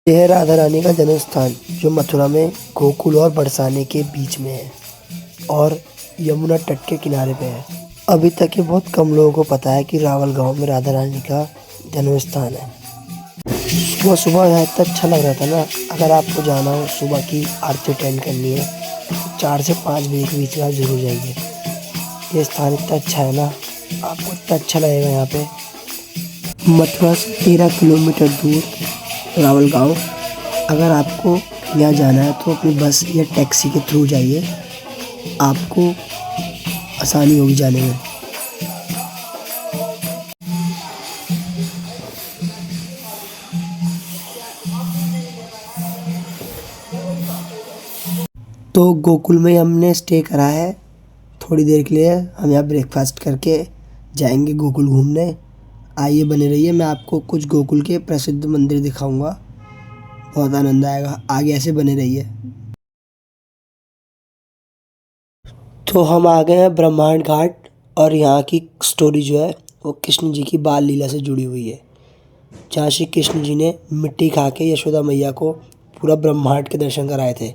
यह है राधा रानी का जन्म स्थान जो मथुरा में गोकुल और बरसाने के बीच में है और यमुना तट के किनारे पे है। अभी तक ये बहुत कम लोगों को पता है कि रावल गांव में राधा रानी का जन्म स्थान है। सुबह सुबह यहाँ इतना अच्छा लग रहा था ना। अगर आपको जाना हो, सुबह की आरती अटेंड करनी है तो 4 से 5 बजे के बीच में आप जरूर जाइए। ये स्थान इतना अच्छा है ना, आपको इतना अच्छा लगेगा यहाँ पे। मथुरा से 13 किलोमीटर दूर रावल गांव। अगर आपको यहाँ जाना है तो अपनी बस या टैक्सी के थ्रू जाइए, आपको आसानी होगी जाने में। तो गोकुल में हमने स्टे करा है थोड़ी देर के लिए। हम यहाँ ब्रेकफास्ट करके जाएंगे गोकुल घूमने। आइए बने रहिए, मैं आपको कुछ गोकुल के प्रसिद्ध मंदिर दिखाऊंगा, बहुत आनंद आएगा। आगे ऐसे बने रहिए। तो हम आ गए हैं ब्रह्मांड घाट और यहाँ की स्टोरी जो है वो कृष्ण जी की बाल लीला से जुड़ी हुई है, जहाँ श्री कृष्ण जी ने मिट्टी खा के यशोदा मैया को पूरा ब्रह्मांड के दर्शन कराए थे।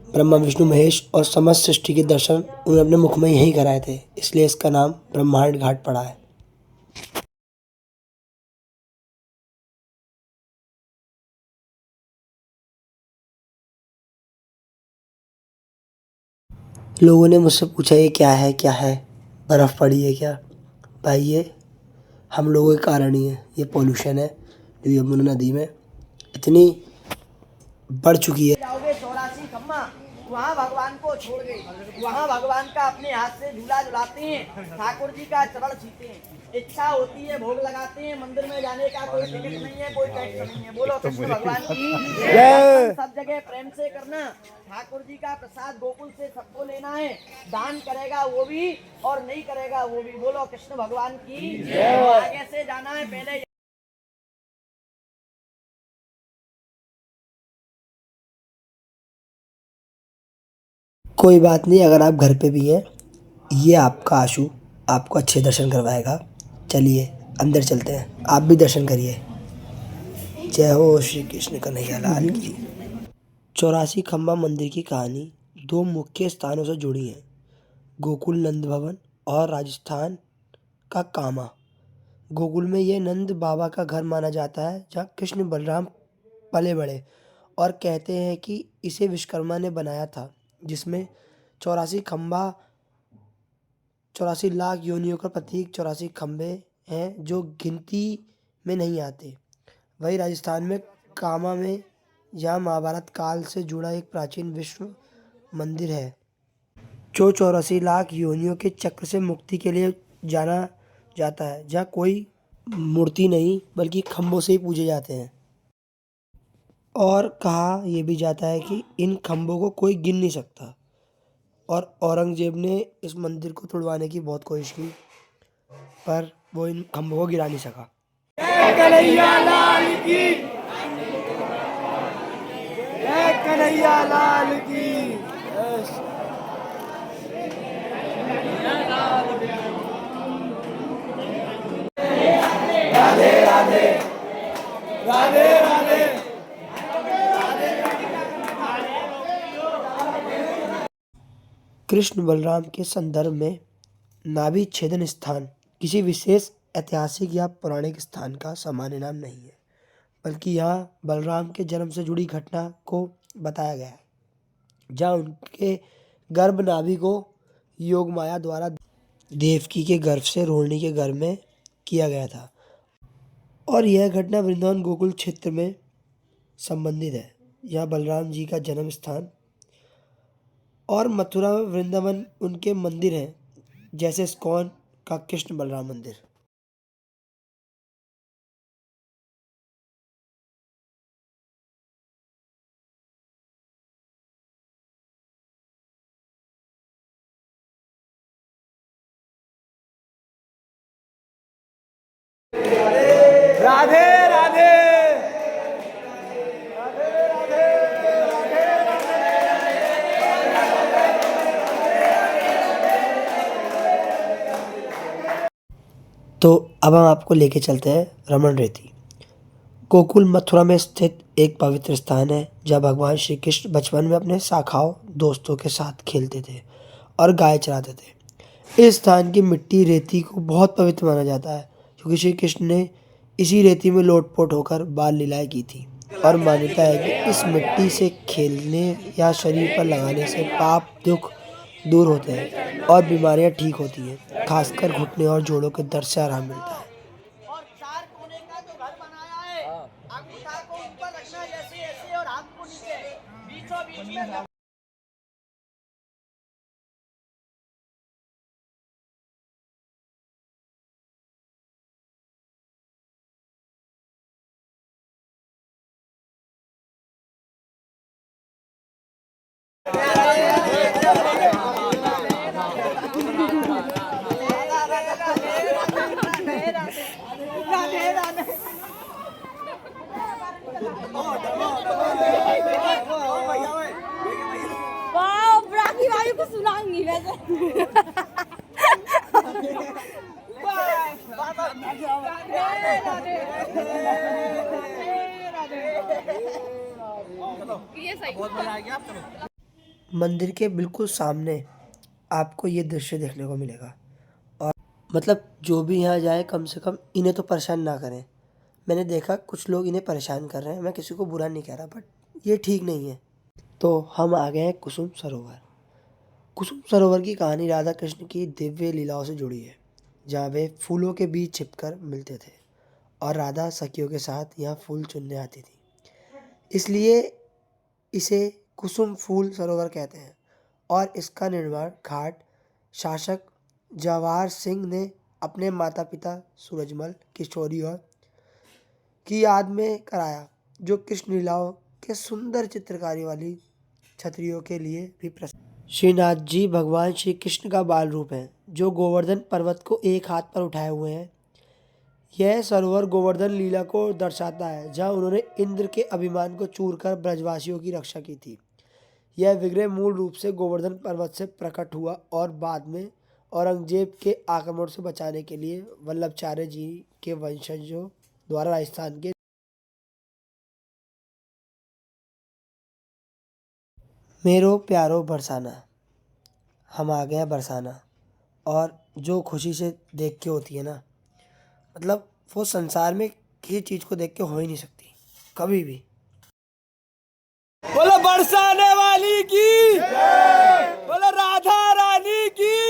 ब्रह्मा विष्णु महेश और समस्त सृष्टि के दर्शन उन्होंने अपने मुख में यहीं कराए थे, इसलिए इसका नाम ब्रह्मांड घाट पड़ा है। लोगों ने मुझसे पूछा ये क्या है, क्या है, बर्फ़ पड़ी है क्या? भाई ये हम लोगों के कारण ही है। ये पॉल्यूशन है जो यमुना नदी में इतनी बढ़ चुकी है। जाओगे 84 खम्मा, वहाँ भगवान को छोड़ गए। वहाँ भगवान का अपने हाथ से झूला झुलाते हैं, ठाकुर जी का चरण छीते हैं। इच्छा होती है भोग लगाते हैं। मंदिर में जाने का कोई टिकट नहीं है, कोई टैक्स नहीं है। बोलो कृष्ण भगवान की जय। सब जगह प्रेम से करना। ठाकुर जी का प्रसाद गोकुल से सबको लेना है। दान करेगा वो भी और नहीं करेगा वो भी। बोलो कृष्ण भगवान की जय। आगे से जाना है पहले। कोई बात नहीं, अगर आप घर पे भी हैं, ये आपका आशु आपको अच्छे दर्शन करवाएगा। चलिए अंदर चलते हैं, आप भी दर्शन करिए। जय हो श्री कृष्ण कन्हैया लाल की। 84 खम्बा मंदिर की कहानी 2 मुख्य स्थानों से जुड़ी है, गोकुल नंद भवन और राजस्थान का कामा। गोकुल में ये नंद बाबा का घर माना जाता है, जहाँ कृष्ण बलराम पले बड़े, और कहते हैं कि इसे विश्वकर्मा ने बनाया था, जिसमें 84 खम्बा 84 लाख योनियों का प्रतीक 84 खम्भे हैं जो गिनती में नहीं आते। वही राजस्थान में कामा में, जहाँ महाभारत काल से जुड़ा एक प्राचीन विश्व मंदिर है, जो 84 लाख योनियों के चक्र से मुक्ति के लिए जाना जाता है, जहाँ कोई मूर्ति नहीं बल्कि खम्भों से ही पूजे जाते हैं। और कहा यह भी जाता है कि इन खम्भों को कोई गिन नहीं सकता, और औरंगजेब ने इस मंदिर को तुड़वाने की बहुत कोशिश की, पर वो इन खम्भों को गिरा नहीं सका। जय कन्हैया लाल की, जय कन्हैया लाल की। राधे राधे, राधे राधे। कृष्ण बलराम के संदर्भ में नाभि छेदन स्थान किसी विशेष ऐतिहासिक या पौराणिक स्थान का सामान्य नाम नहीं है, बल्कि यहाँ बलराम के जन्म से जुड़ी घटना को बताया गया है, जहाँ उनके गर्भ नाभि को योगमाया द्वारा देवकी के गर्भ से रोहिणी के गर्भ में किया गया था। और यह घटना वृंदावन गोकुल क्षेत्र में संबंधित है। यहाँ बलराम जी का जन्म स्थान और मथुरा में वृंदावन उनके मंदिर हैं, जैसे इस्कॉन का कृष्ण बलराम मंदिर। राधे राधे। तो अब हम आपको लेके चलते हैं रमन रेती। गोकुल मथुरा में स्थित एक पवित्र स्थान है जहाँ भगवान श्री कृष्ण बचपन में अपने शाखाओं दोस्तों के साथ खेलते थे और गाय चराते थे। इस स्थान की मिट्टी रेती को बहुत पवित्र माना जाता है क्योंकि श्री कृष्ण ने इसी रेती में लोटपोट होकर बाल लीलाएं की थी और मान्यता है कि इस मिट्टी से खेलने या शरीर पर लगाने से पाप दुख दूर होते हैं और बीमारियां ठीक होती हैं। खासकर घुटने और जोड़ों के दर्द से आराम मिलता है। और चार कोने का जो घर बनाया है, अंगूठा को ऊपर रखना जैसे ऐसे और हाथ को नीचे, बीचों बीच में वाह राखी भाभी को सुनाऊंगी वैसे। ये सही। मंदिर के बिल्कुल सामने आपको ये दृश्य देखने को मिलेगा और मतलब जो भी यहाँ जाए कम से कम इन्हें तो परेशान ना करें। मैंने देखा कुछ लोग इन्हें परेशान कर रहे हैं, मैं किसी को बुरा नहीं कह रहा बट ये ठीक नहीं है। तो हम आ गए हैं कुसुम सरोवर। कुसुम सरोवर की कहानी राधा कृष्ण की दिव्य लीलाओं से जुड़ी है, जहाँ वे फूलों के बीच छिपकर मिलते थे और राधा सखियों के साथ यहाँ फूल चुनने आती थी। इसलिए इसे कुसुम फूल सरोवर कहते हैं और इसका निर्माण घाट शासक जवाहर सिंह ने अपने माता पिता सूरजमल किशोरी और की याद में कराया, जो कृष्ण लीलाओं के सुंदर चित्रकारी वाली छतरियों के लिए भी प्रसिद्ध। श्रीनाथ जी भगवान श्री कृष्ण का बाल रूप है जो गोवर्धन पर्वत को एक हाथ पर उठाए हुए हैं। यह सरोवर गोवर्धन लीला को दर्शाता है, जहां उन्होंने इंद्र के अभिमान को चूर कर ब्रजवासियों की रक्षा की थी। यह विग्रह मूल रूप से गोवर्धन पर्वत से प्रकट हुआ और बाद में औरंगजेब के आक्रमण से बचाने के लिए वल्लभाचार्य जी के वंशजों द्वारा राजस्थान के मेरो प्यारो बरसाना, हम आ गए हैं बरसाना। और जो खुशी से देख के होती है ना, मतलब वो संसार में किसी चीज़ को देख के हो ही नहीं सकती कभी भी। बोलो बरसाने वाली की, बोलो राधा रानी की।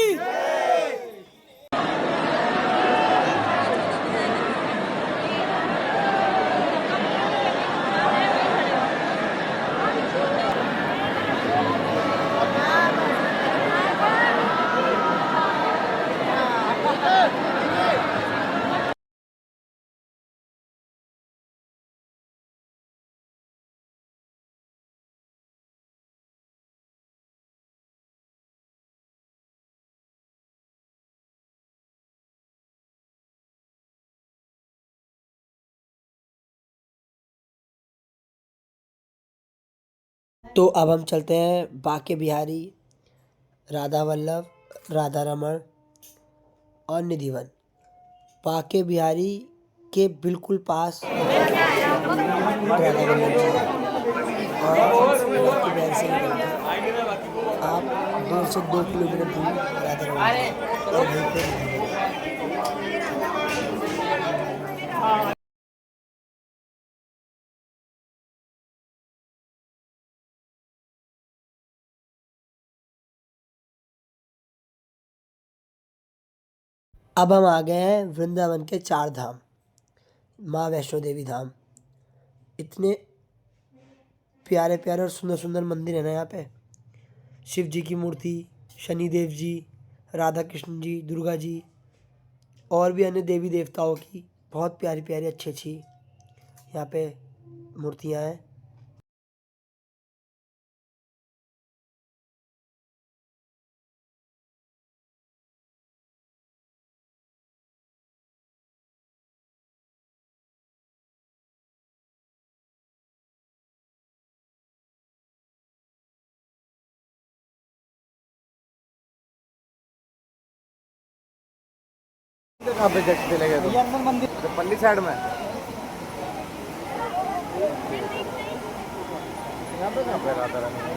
तो अब हम चलते हैं बाके बिहारी, राधा वल्लभ, राधा रमन और निधिवन। बाके बिहारी के बिल्कुल पास राधा वल्लभ जी हैं और बाके बिहारी से आप 2 से 2 किलोमीटर दूर राधा रमन हैं और वहीं पे निधिवन है। अब हम आ गए हैं वृंदावन के 4 धाम, माँ वैष्णो देवी धाम। इतने प्यारे प्यारे और सुंदर सुंदर मंदिर है ना यहाँ पे। शिव जी की मूर्ति, शनिदेव जी, राधा कृष्ण जी, दुर्गा जी और भी अन्य देवी देवताओं की बहुत प्यारी प्यारी अच्छी अच्छी यहाँ पे मूर्तियाँ हैं। कहाँ पे चले गए तुम? पल्ली साइड में। यहाँ पे कहाँ पे राधा रानी